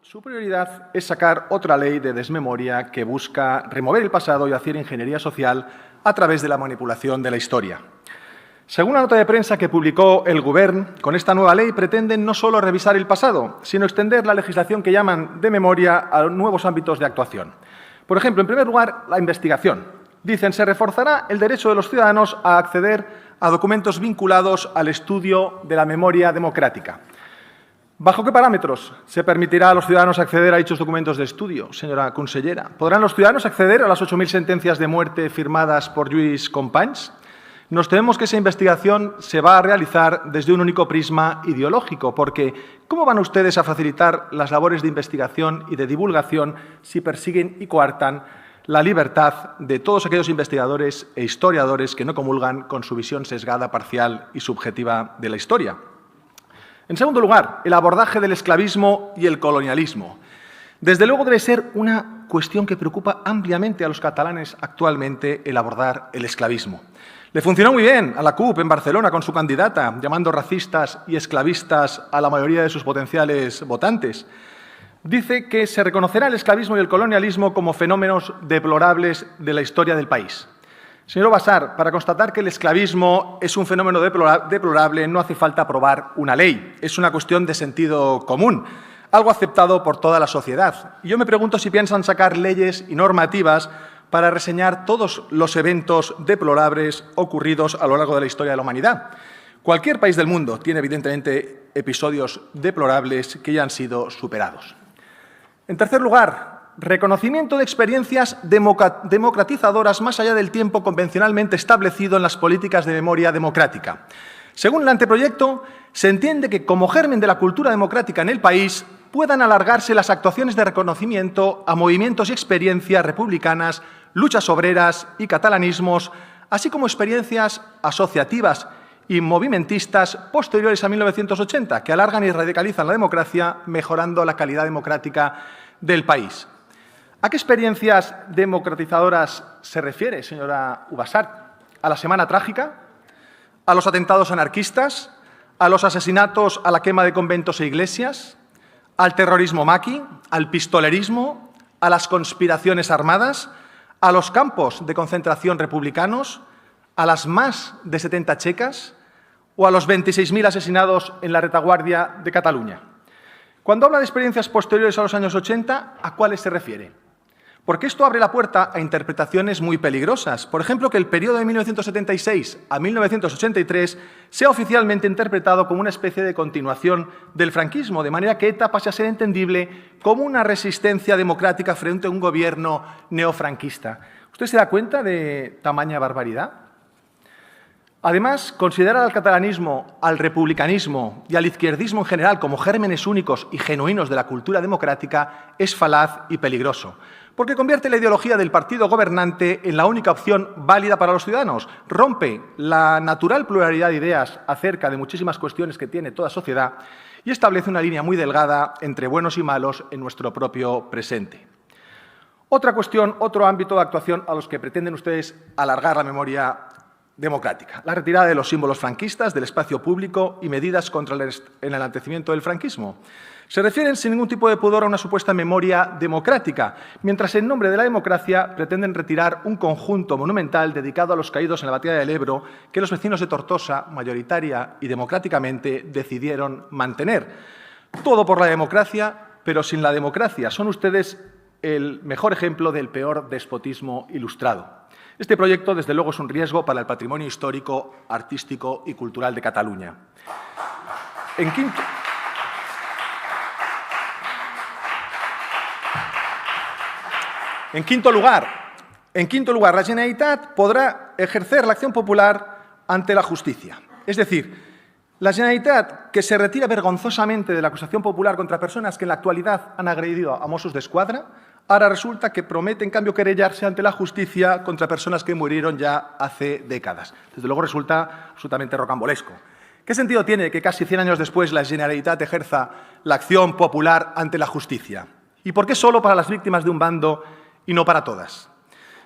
Su prioridad es sacar otra ley de desmemoria que busca remover el pasado y hacer ingeniería social a través de la manipulación de la historia. Según la nota de prensa que publicó el Govern, con esta nueva ley pretenden no solo revisar el pasado, sino extender la legislación que llaman de memoria a nuevos ámbitos de actuación. Por ejemplo, en primer lugar, la investigación. Dicen, se reforzará el derecho de los ciudadanos a acceder a documentos vinculados al estudio de la memoria democrática. ¿Bajo qué parámetros se permitirá a los ciudadanos acceder a dichos documentos de estudio, señora consellera? ¿Podrán los ciudadanos acceder a las 8.000 sentencias de muerte firmadas por Lluís Companys? Nos tememos que esa investigación se va a realizar desde un único prisma ideológico, porque ¿cómo van ustedes a facilitar las labores de investigación y de divulgación si persiguen y coartan la libertad de todos aquellos investigadores e historiadores que no comulgan con su visión sesgada, parcial y subjetiva de la historia? En segundo lugar, el abordaje del esclavismo y el colonialismo. Desde luego debe ser una cuestión que preocupa ampliamente a los catalanes actualmente el abordar el esclavismo. Le funcionó muy bien a la CUP en Barcelona con su candidata, llamando racistas y esclavistas a la mayoría de sus potenciales votantes. Dice que se reconocerá el esclavismo y el colonialismo como fenómenos deplorables de la historia del país. Señor Ubasart, para constatar que el esclavismo es un fenómeno deplorable no hace falta aprobar una ley. Es una cuestión de sentido común, algo aceptado por toda la sociedad. Y yo me pregunto si piensan sacar leyes y normativas para reseñar todos los eventos deplorables ocurridos a lo largo de la historia de la humanidad. Cualquier país del mundo tiene, evidentemente, episodios deplorables que ya han sido superados. En tercer lugar, reconocimiento de experiencias democratizadoras más allá del tiempo convencionalmente establecido en las políticas de memoria democrática. Según el anteproyecto, se entiende que como germen de la cultura democrática en el país puedan alargarse las actuaciones de reconocimiento a movimientos y experiencias republicanas, luchas obreras y catalanismos, así como experiencias asociativas y movimentistas posteriores a 1980, que alargan y radicalizan la democracia, mejorando la calidad democrática del país. ¿A qué experiencias democratizadoras se refiere, señora Ubasart? ¿A la Semana Trágica? ¿A los atentados anarquistas? ¿A los asesinatos, a la quema de conventos e iglesias? ¿Al terrorismo maqui? ¿Al pistolerismo? ¿A las conspiraciones armadas? ¿A los campos de concentración republicanos? ¿A las más de 70 checas? ¿O a los 26.000 asesinados en la retaguardia de Cataluña? Cuando habla de experiencias posteriores a los años 80, ¿a cuáles se refiere? Porque esto abre la puerta a interpretaciones muy peligrosas. Por ejemplo, que el periodo de 1976 a 1983 sea oficialmente interpretado como una especie de continuación del franquismo, de manera que ETA pase a ser entendible como una resistencia democrática frente a un gobierno neofranquista. ¿Usted se da cuenta de tamaña barbaridad? Además, considerar al catalanismo, al republicanismo y al izquierdismo en general como gérmenes únicos y genuinos de la cultura democrática es falaz y peligroso, porque convierte la ideología del partido gobernante en la única opción válida para los ciudadanos, rompe la natural pluralidad de ideas acerca de muchísimas cuestiones que tiene toda sociedad y establece una línea muy delgada entre buenos y malos en nuestro propio presente. Otra cuestión, otro ámbito de actuación a los que pretenden ustedes alargar la memoria democrática, la retirada de los símbolos franquistas del espacio público y medidas contra el enaltecimiento del franquismo. Se refieren sin ningún tipo de pudor a una supuesta memoria democrática, mientras en nombre de la democracia pretenden retirar un conjunto monumental dedicado a los caídos en la batalla del Ebro que los vecinos de Tortosa, mayoritaria y democráticamente, decidieron mantener. Todo por la democracia, pero sin la democracia. Son ustedes el mejor ejemplo del peor despotismo ilustrado. Este proyecto, desde luego, es un riesgo para el patrimonio histórico, artístico y cultural de Cataluña. En quinto lugar, la Generalitat podrá ejercer la acción popular ante la justicia. Es decir, la Generalitat, que se retira vergonzosamente de la acusación popular contra personas que en la actualidad han agredido a Mossos d'Esquadra, ahora resulta que promete, en cambio, querellarse ante la justicia contra personas que murieron ya hace décadas. Desde luego resulta absolutamente rocambolesco. ¿Qué sentido tiene que casi 100 años después la Generalitat ejerza la acción popular ante la justicia? ¿Y por qué solo para las víctimas de un bando y no para todas?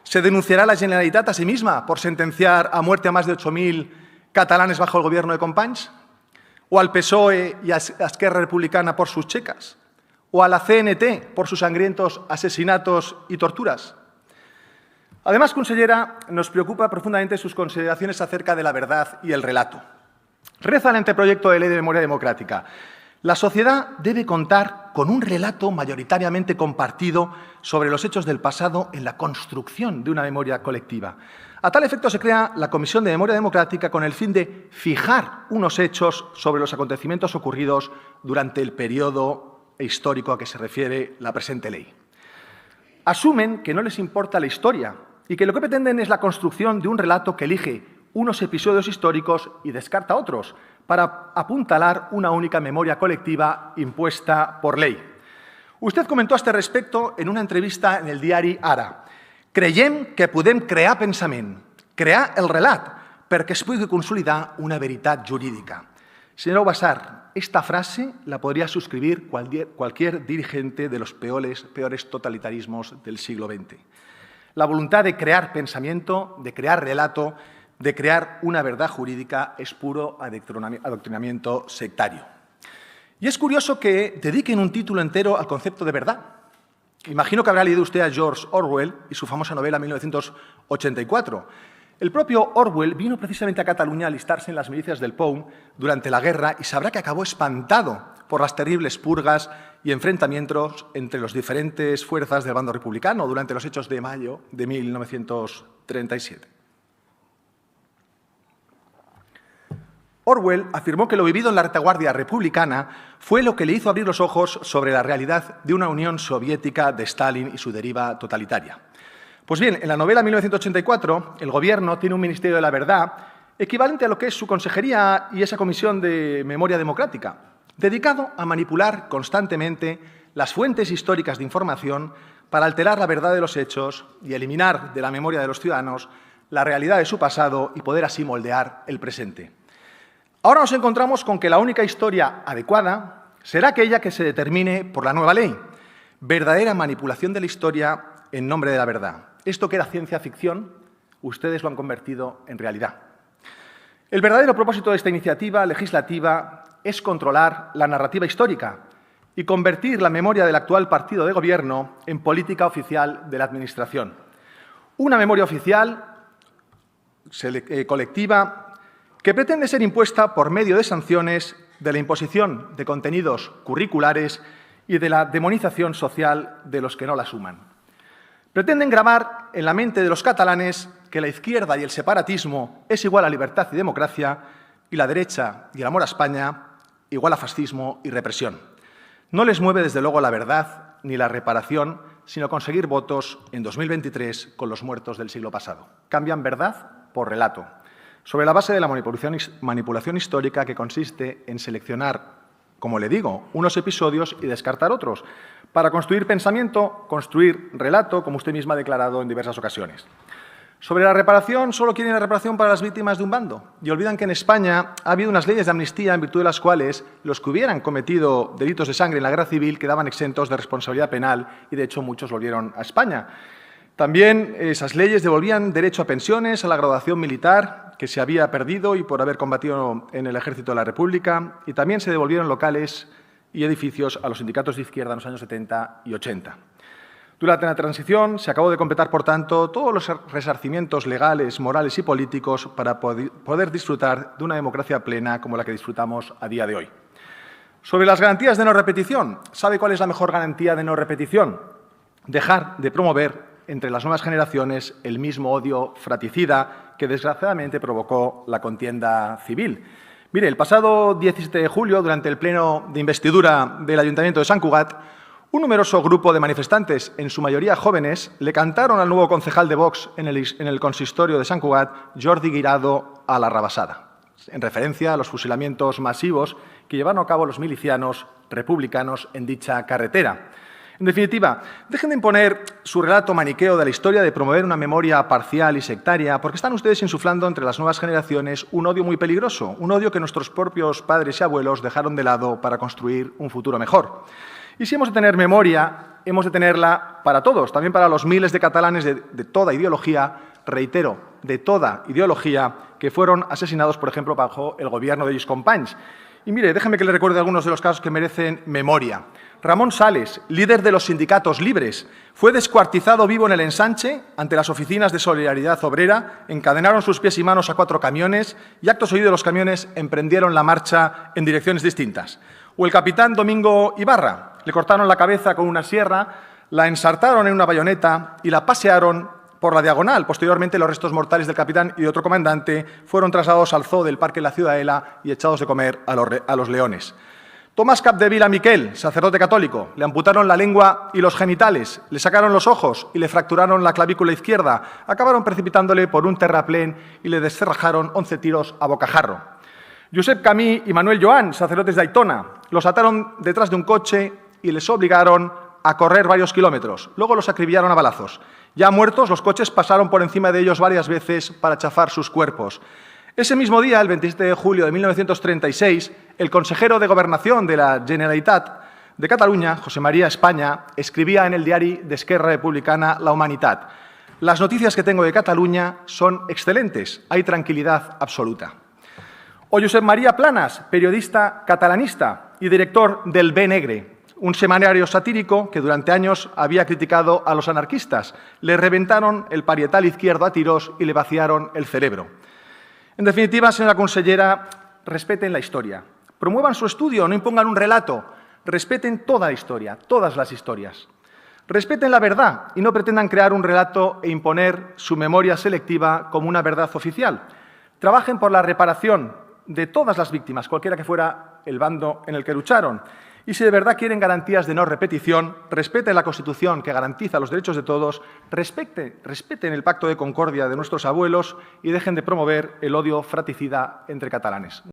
¿Se denunciará la Generalitat a sí misma por sentenciar a muerte a más de 8.000 catalanes bajo el gobierno de Companys? ¿O al PSOE y a Esquerra Republicana por sus checas? ¿O a la CNT por sus sangrientos asesinatos y torturas? Además, consellera, nos preocupa profundamente sus consideraciones acerca de la verdad y el relato. Reza el anteproyecto de ley de memoria democrática. La sociedad debe contar con un relato mayoritariamente compartido sobre los hechos del pasado en la construcción de una memoria colectiva. A tal efecto se crea la Comisión de Memoria Democrática con el fin de fijar unos hechos sobre los acontecimientos ocurridos durante el periodo histórico a que se refiere la presente ley. Asumen que no les importa la historia y que lo que pretenden es la construcción de un relato que elige unos episodios históricos y descarta otros, para apuntalar una única memoria colectiva impuesta por ley. Usted comentó a este respecto en una entrevista en el diari Ara. Creiem que podem crear pensament, crear el relat, perquè es pugui consolidar una veritat jurídica. Señora Ubasar, esta frase la podría suscribir cualquier dirigente de los peores totalitarismos del siglo XX. La voluntad de crear pensamiento, de crear relato, de crear una verdad jurídica es puro adoctrinamiento sectario. Y es curioso que dediquen un título entero al concepto de verdad. Imagino que habrá leído usted a George Orwell y su famosa novela 1984. El propio Orwell vino precisamente a Cataluña a alistarse en las milicias del POUM durante la guerra y sabrá que acabó espantado por las terribles purgas y enfrentamientos entre las diferentes fuerzas del bando republicano durante los hechos de mayo de 1937. Orwell afirmó que lo vivido en la retaguardia republicana fue lo que le hizo abrir los ojos sobre la realidad de una Unión Soviética de Stalin y su deriva totalitaria. Pues bien, en la novela 1984, el Gobierno tiene un Ministerio de la Verdad equivalente a lo que es su consejería y esa Comisión de Memoria Democrática, dedicado a manipular constantemente las fuentes históricas de información para alterar la verdad de los hechos y eliminar de la memoria de los ciudadanos la realidad de su pasado y poder así moldear el presente. Ahora nos encontramos con que la única historia adecuada será aquella que se determine por la nueva ley. Verdadera manipulación de la historia en nombre de la verdad. Esto que era ciencia ficción, ustedes lo han convertido en realidad. El verdadero propósito de esta iniciativa legislativa es controlar la narrativa histórica y convertir la memoria del actual partido de gobierno en política oficial de la Administración. Una memoria oficial colectiva que pretende ser impuesta por medio de sanciones, de la imposición de contenidos curriculares y de la demonización social de los que no la asuman. Pretenden grabar en la mente de los catalanes que la izquierda y el separatismo es igual a libertad y democracia y la derecha y el amor a España igual a fascismo y represión. No les mueve, desde luego, la verdad ni la reparación, sino conseguir votos en 2023 con los muertos del siglo pasado. Cambian verdad por relato, sobre la base de la manipulación histórica que consiste en seleccionar, como le digo, unos episodios y descartar otros, para construir pensamiento, construir relato, como usted misma ha declarado en diversas ocasiones. Sobre la reparación, solo quieren la reparación para las víctimas de un bando y olvidan que en España ha habido unas leyes de amnistía en virtud de las cuales los que hubieran cometido delitos de sangre en la guerra civil quedaban exentos de responsabilidad penal y, de hecho, muchos volvieron a España. También esas leyes devolvían derecho a pensiones, a la graduación militar, que se había perdido y por haber combatido en el Ejército de la República, y también se devolvieron locales y edificios a los sindicatos de izquierda en los años 70 y 80. Durante la transición se acabó de completar, por tanto, todos los resarcimientos legales, morales y políticos para poder disfrutar de una democracia plena como la que disfrutamos a día de hoy. Sobre las garantías de no repetición, ¿sabe cuál es la mejor garantía de no repetición? Dejar de promover entre las nuevas generaciones el mismo odio fratricida que desgraciadamente provocó la contienda civil. Mire, el pasado 17 de julio, durante el pleno de investidura del Ayuntamiento de Sant Cugat, un numeroso grupo de manifestantes, en su mayoría jóvenes, le cantaron al nuevo concejal de Vox en el consistorio de Sant Cugat, Jordi Guirado, a la rabassada, en referencia a los fusilamientos masivos que llevaron a cabo los milicianos republicanos en dicha carretera. En definitiva, dejen de imponer su relato maniqueo de la historia, de promover una memoria parcial y sectaria, porque están ustedes insuflando entre las nuevas generaciones un odio muy peligroso, un odio que nuestros propios padres y abuelos dejaron de lado para construir un futuro mejor. Y si hemos de tener memoria, hemos de tenerla para todos, también para los miles de catalanes de toda ideología, reitero, de toda ideología, que fueron asesinados, por ejemplo, bajo el gobierno de Lluís Companys. Y mire, déjeme que le recuerde algunos de los casos que merecen memoria. Ramón Sales, líder de los sindicatos libres, fue descuartizado vivo en el Ensanche ante las oficinas de Solidaridad Obrera, encadenaron sus pies y manos a 4 camiones y acto seguido los camiones emprendieron la marcha en direcciones distintas. O el capitán Domingo Ibarra, le cortaron la cabeza con una sierra, la ensartaron en una bayoneta y la pasearon por la diagonal. Posteriormente, los restos mortales del capitán y de otro comandante fueron trasladados al zoo del Parque La Ciudadela y echados de comer a los leones. Tomás Capdevila Miquel, sacerdote católico, le amputaron la lengua y los genitales, le sacaron los ojos y le fracturaron la clavícula izquierda, acabaron precipitándole por un terraplén y le descerrajaron 11 tiros a bocajarro. Josep Camí y Manuel Joan, sacerdotes de Aitona, los ataron detrás de un coche y les obligaron a correr varios kilómetros. Luego los acribillaron a balazos. Ya muertos, los coches pasaron por encima de ellos varias veces para chafar sus cuerpos. Ese mismo día, el 27 de julio de 1936, el consejero de Gobernación de la Generalitat de Cataluña, José María España, escribía en el diari d'Esquerra Republicana La Humanitat: «Las noticias que tengo de Cataluña son excelentes, hay tranquilidad absoluta». O Josep María Planas, periodista catalanista y director del Bé Negre, un semanario satírico que durante años había criticado a los anarquistas. Le reventaron el parietal izquierdo a tiros y le vaciaron el cerebro. En definitiva, señora consellera, respeten la historia. Promuevan su estudio, no impongan un relato. Respeten toda la historia, todas las historias. Respeten la verdad y no pretendan crear un relato e imponer su memoria selectiva como una verdad oficial. Trabajen por la reparación de todas las víctimas, cualquiera que fuera el bando en el que lucharon. Y si de verdad quieren garantías de no repetición, respeten la Constitución que garantiza los derechos de todos, respeten el Pacto de Concordia de nuestros abuelos y dejen de promover el odio fratricida entre catalanes.